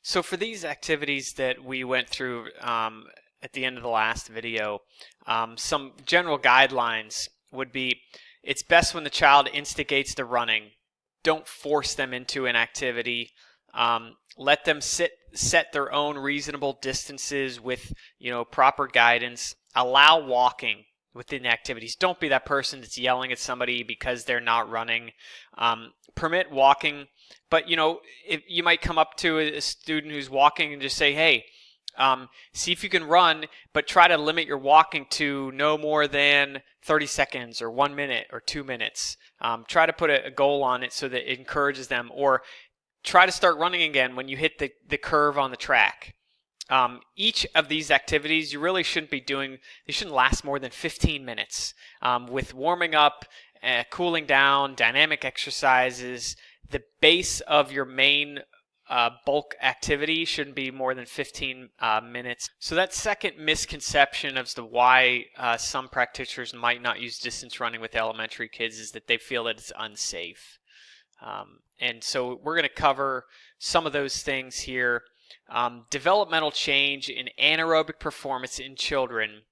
So for these activities that we went through at the end of the last video, some general guidelines would be: it's best when the child instigates the running. Don't force them into an activity. Let them set their own reasonable distances with proper guidance. Allow walking within activities. Don't be that person that's yelling at somebody because they're not running. Permit walking, but if you might come up to a student who's walking and just say, hey, see if you can run, but try to limit your walking to no more than 30 seconds or 1 minute or 2 minutes. Try to put a goal on it so that it encourages them, or try to start running again when you hit the curve on the track. Each of these activities you really shouldn't be doing, they shouldn't last more than 15 minutes. With warming up, cooling down, dynamic exercises, the base of your main bulk activity shouldn't be more than 15 minutes. So that second misconception as to why some practitioners might not use distance running with elementary kids is that they feel that it's unsafe. And so we're going to cover some of those things here. Developmental change in anaerobic performance in children.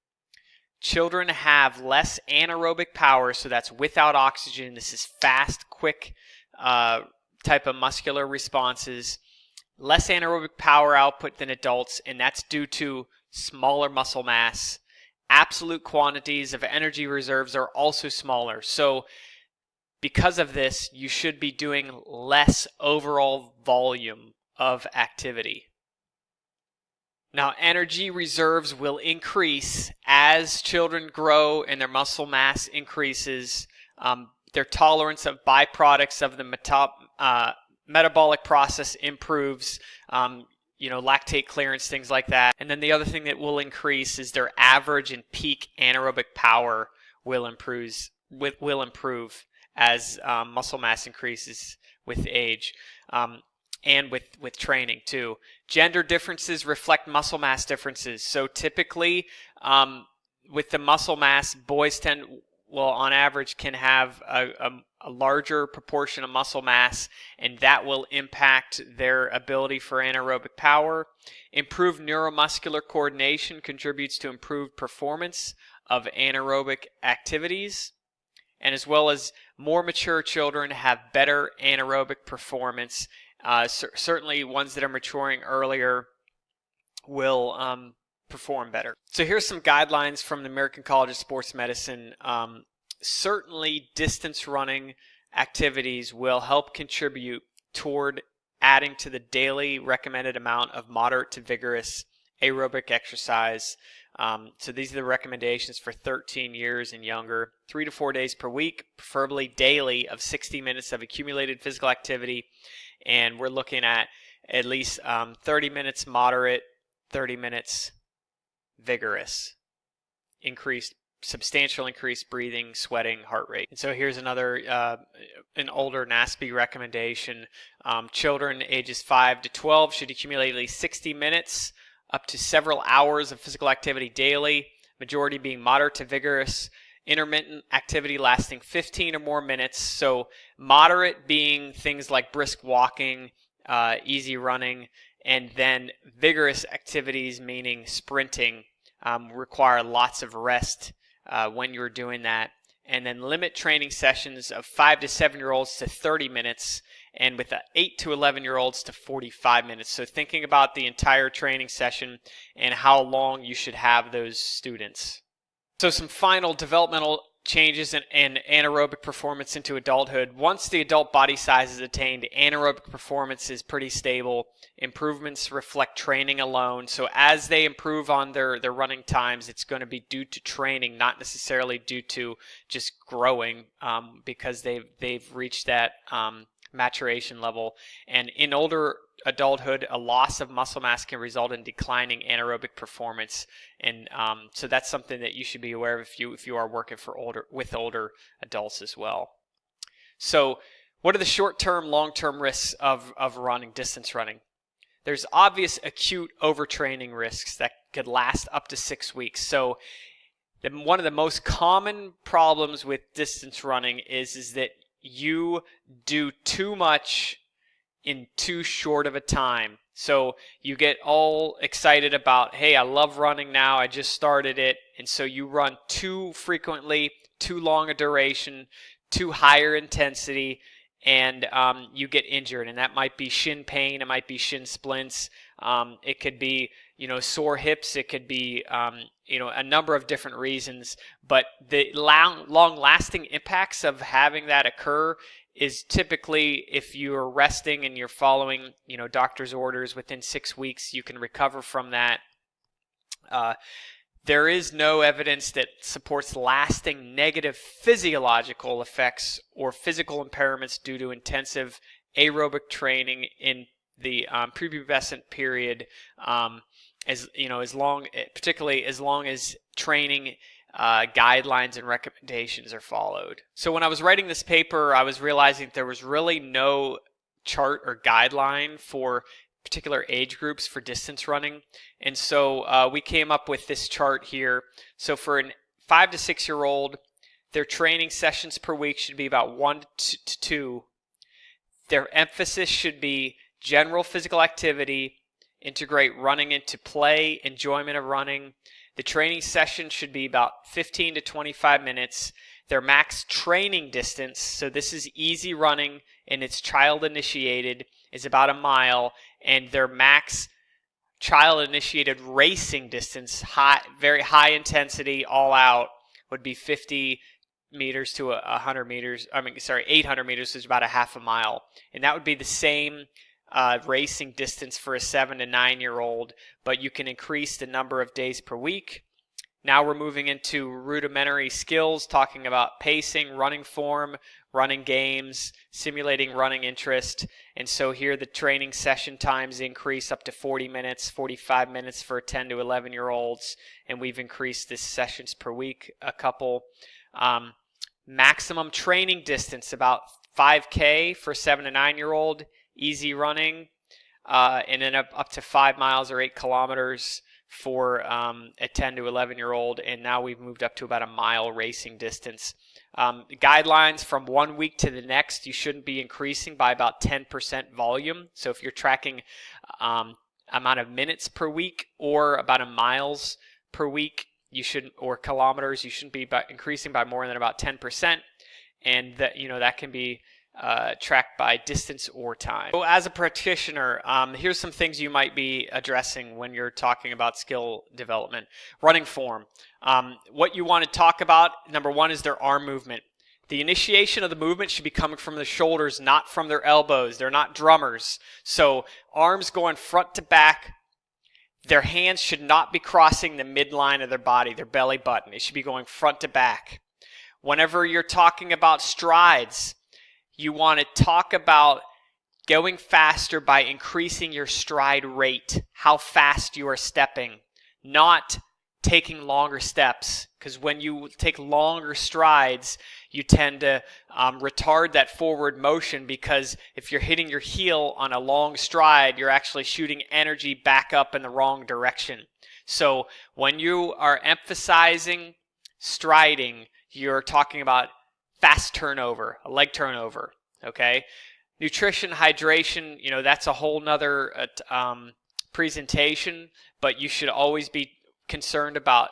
Children have less anaerobic power, so that's without oxygen. This is fast, quick type of muscular responses. Less anaerobic power output than adults, and that's due to smaller muscle mass. Absolute quantities of energy reserves are also smaller. So because of this, you should be doing less overall volume of activity. Now, energy reserves will increase as children grow and their muscle mass increases. Their tolerance of byproducts of the metabolic process improves, lactate clearance, things like that. And then the other thing that will increase is their average and peak anaerobic power will improve as muscle mass increases with age. And with training too. Gender differences reflect muscle mass differences. So typically, with the muscle mass, boys on average can have a larger proportion of muscle mass, and that will impact their ability for anaerobic power. Improved neuromuscular coordination contributes to improved performance of anaerobic activities, and as well as more mature children have better anaerobic performance. Certainly ones that are maturing earlier will perform better. So here's some guidelines from the American College of Sports Medicine. Certainly distance running activities will help contribute toward adding to the daily recommended amount of moderate to vigorous aerobic exercise. So these are the recommendations for 13 years and younger. 3 to 4 days per week, preferably daily, of 60 minutes of accumulated physical activity. And we're looking at least 30 minutes moderate, 30 minutes vigorous. Substantial increased breathing, sweating, heart rate. And so here's another, an older NASP recommendation. Children ages 5 to 12 should accumulate at least 60 minutes up to several hours of physical activity daily, majority being moderate to vigorous. Intermittent activity lasting 15 or more minutes. So moderate being things like brisk walking, easy running, and then vigorous activities, meaning sprinting, require lots of rest when you're doing that. And then limit training sessions of 5 to 7-year-olds to 30 minutes, and with 8 to 11-year-olds to 45 minutes. So thinking about the entire training session and how long you should have those students. So some final developmental changes in anaerobic performance into adulthood. Once the adult body size is attained, anaerobic performance is pretty stable. Improvements reflect training alone. So as they improve on their running times, it's going to be due to training, not necessarily due to just growing, because they've reached that maturation level. And in older adulthood, a loss of muscle mass can result in declining anaerobic performance, and so that's something that you should be aware of if you are working with older adults as well. So what are the short-term, long-term risks of running, distance running? There's obvious acute overtraining risks that could last up to 6 weeks. So one of the most common problems with distance running is that you do too much in too short of a time. So you get all excited about, hey, I love running now, I just started it, and so you run too frequently, too long a duration, too higher intensity, and you get injured. And that might be shin pain, it might be shin splints, it could be sore hips, it could be a number of different reasons. But the long-lasting impacts of having that occur is typically, if you're resting and you're following doctor's orders, within 6 weeks you can recover from that. There is no evidence that supports lasting negative physiological effects or physical impairments due to intensive aerobic training in the prepubescent period, particularly as long as training guidelines and recommendations are followed. So when I was writing this paper, I was realizing there was really no chart or guideline for particular age groups for distance running. And so we came up with this chart here. So for a 5 to 6 year old, their training sessions per week should be about 1 to 2. Their emphasis should be general physical activity, integrate running into play, enjoyment of running. The training session should be about 15 to 25 minutes. Their max training distance, so this is easy running and it's child initiated, is about a mile, and their max child initiated racing distance, very high intensity, all out, would be 50 meters to 100 meters. 800 meters is about a half a mile. And that would be the same racing distance for a 7 to 9 year old, but you can increase the number of days per week. Now we're moving into rudimentary skills, talking about pacing, running form, running games, simulating running interest. And so here the training session times increase up to 40 minutes, 45 minutes for 10 to 11 year olds. And we've increased this sessions per week a couple. Maximum training distance, about 5K for 7 to 9 year old, easy running, and then up to 5 miles or 8 kilometers for a 10 to 11 year old. And now we've moved up to about a mile racing distance. Guidelines from 1 week to the next, you shouldn't be increasing by about 10% volume. So if you're tracking amount of minutes per week or about a miles per week, or kilometers, you shouldn't be increasing by more than about 10%. And that can be tracked by distance or time. So as a practitioner, here's some things you might be addressing when you're talking about skill development. Running form. What you want to talk about, number one, is their arm movement. The initiation of the movement should be coming from the shoulders, not from their elbows. They're not drummers. So arms going front to back. Their hands should not be crossing the midline of their body, their belly button. It should be going front to back. Whenever you're talking about strides, you want to talk about going faster by increasing your stride rate, how fast you are stepping, not taking longer steps. Because when you take longer strides, you tend to retard that forward motion, because if you're hitting your heel on a long stride, you're actually shooting energy back up in the wrong direction. So when you are emphasizing striding, you're talking about fast turnover, a leg turnover, okay? Nutrition, hydration, that's a whole nother presentation, but you should always be concerned about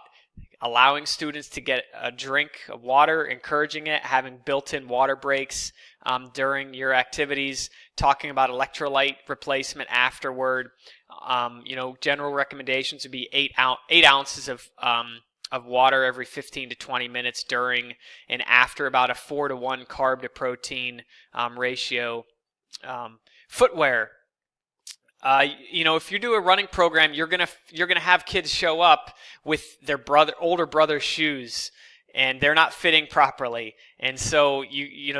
allowing students to get a drink of water, encouraging it, having built-in water breaks during your activities, talking about electrolyte replacement afterward. General recommendations would be 8 ounces of water every 15 to 20 minutes during and after about a 4-to-1 carb to protein ratio. Footwear. If you do a running program, you're gonna have kids show up with their older brother's shoes, and they're not fitting properly. And so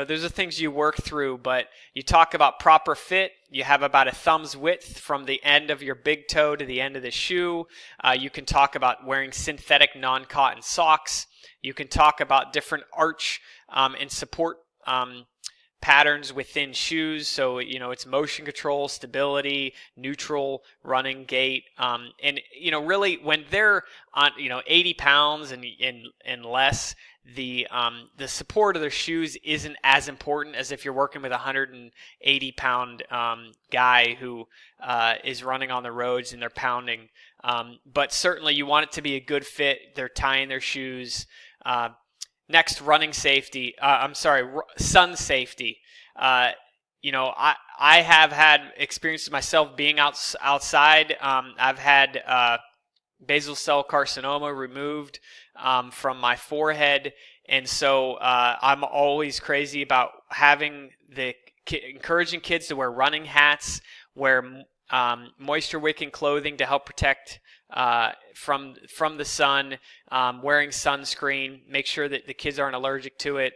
those are things you work through. But you talk about proper fit. You have about a thumb's width from the end of your big toe to the end of the shoe. You can talk about wearing synthetic non-cotton socks. You can talk about different arch and support patterns within shoes. So, it's motion control, stability, neutral, running, gait. And, really when they're on, 80 pounds and less, the support of their shoes isn't as important as if you're working with a 180-pound guy who is running on the roads and they're pounding. But certainly you want it to be a good fit. They're tying their shoes. Next, running safety. Sun safety. I have had experiences myself being outside. I've had basal cell carcinoma removed from my forehead, and so I'm always crazy about encouraging kids to wear running hats, wear moisture wicking clothing to help protect from the sun, wearing sunscreen, make sure that the kids aren't allergic to it,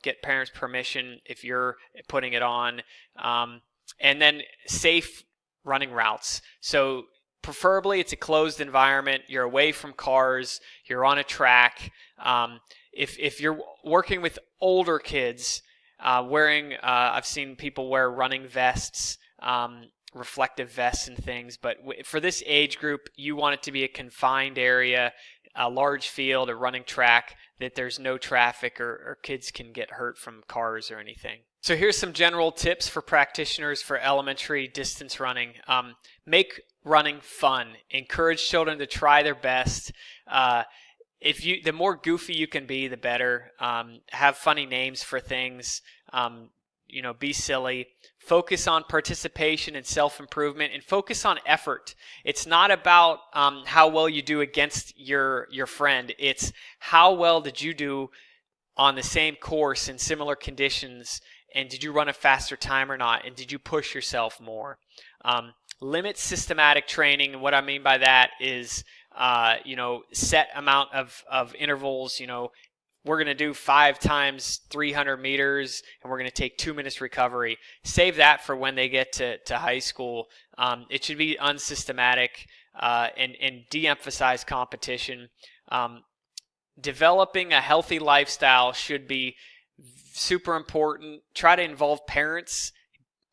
get parents' permission if you're putting it on, and then safe running routes. So preferably it's a closed environment, you're away from cars, you're on a track. If you're working with older kids, I've seen people wear running vests, reflective vests and things, but for this age group, you want it to be a confined area, a large field, a running track, that there's no traffic or kids can get hurt from cars or anything. So here's some general tips for practitioners for elementary distance running. Make running fun. Encourage children to try their best. The more goofy you can be, the better. Have funny names for things. Be silly. Focus on participation and self-improvement, and focus on effort. It's not about how well you do against your friend. It's how well did you do on the same course in similar conditions, and did you run a faster time or not, and did you push yourself more? Limit systematic training, and what I mean by that is set amount of intervals. We're going to do 5 times 300 meters, and we're going to take 2 minutes recovery. Save that for when they get to high school. It should be unsystematic and de-emphasize competition. Developing a healthy lifestyle should be super important. Try to involve parents.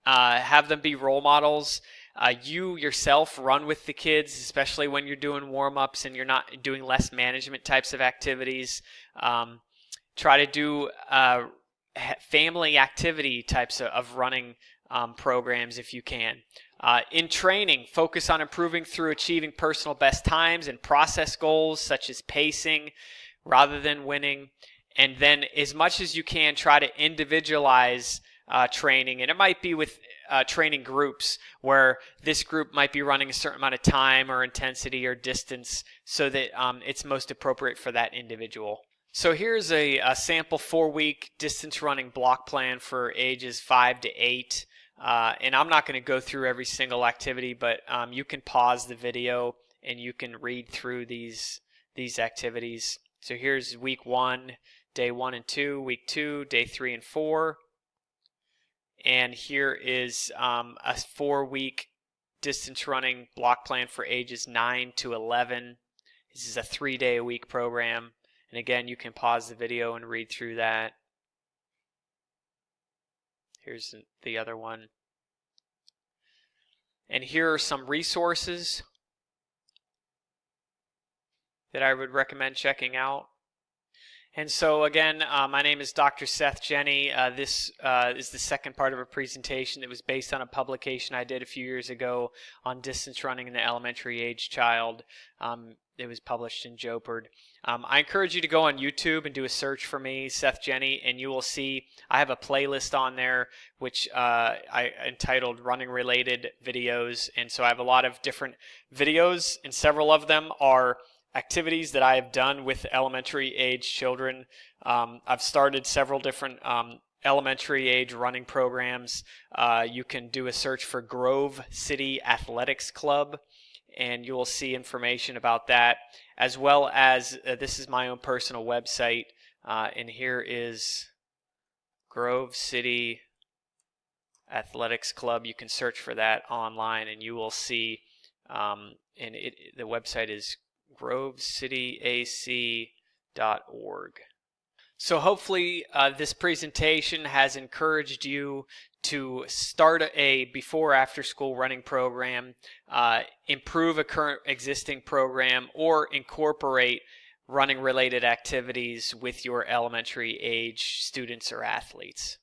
Have them be role models. You yourself run with the kids, especially when you're doing warm-ups and you're not doing less management types of activities. Try to do family activity types of running programs if you can. In training, focus on improving through achieving personal best times and process goals such as pacing rather than winning. And then as much as you can, try to individualize training. And it might be with training groups where this group might be running a certain amount of time or intensity or distance so that it's most appropriate for that individual. So here's a sample 4-week distance running block plan for ages 5 to 8. And I'm not going to go through every single activity, but you can pause the video and you can read through these activities. So here's week 1, day 1 and 2, week 2, day 3 and 4. And here is a 4-week distance running block plan for ages 9 to 11. This is a 3-day-a-week program. And again, you can pause the video and read through that. Here's the other one. And here are some resources that I would recommend checking out. And so again, my name is Dr. Seth Jenny. This is the second part of a presentation that was based on a publication I did a few years ago on distance running in the elementary age child. It was published in Jopard. I encourage you to go on YouTube and do a search for me, Seth Jenny, and you will see I have a playlist on there which I entitled Running Related Videos. And so I have a lot of different videos, and several of them are activities that I have done with elementary age children. I've started several different elementary age running programs. You can do a search for Grove City Athletics Club, and you will see information about that, as well as this is my own personal website, and here is Grove City Athletics Club. You can search for that online, and you will see, the website is grovecityac.org. So hopefully this presentation has encouraged you to start a before-after school running program, improve a current existing program, or incorporate running related activities with your elementary age students or athletes.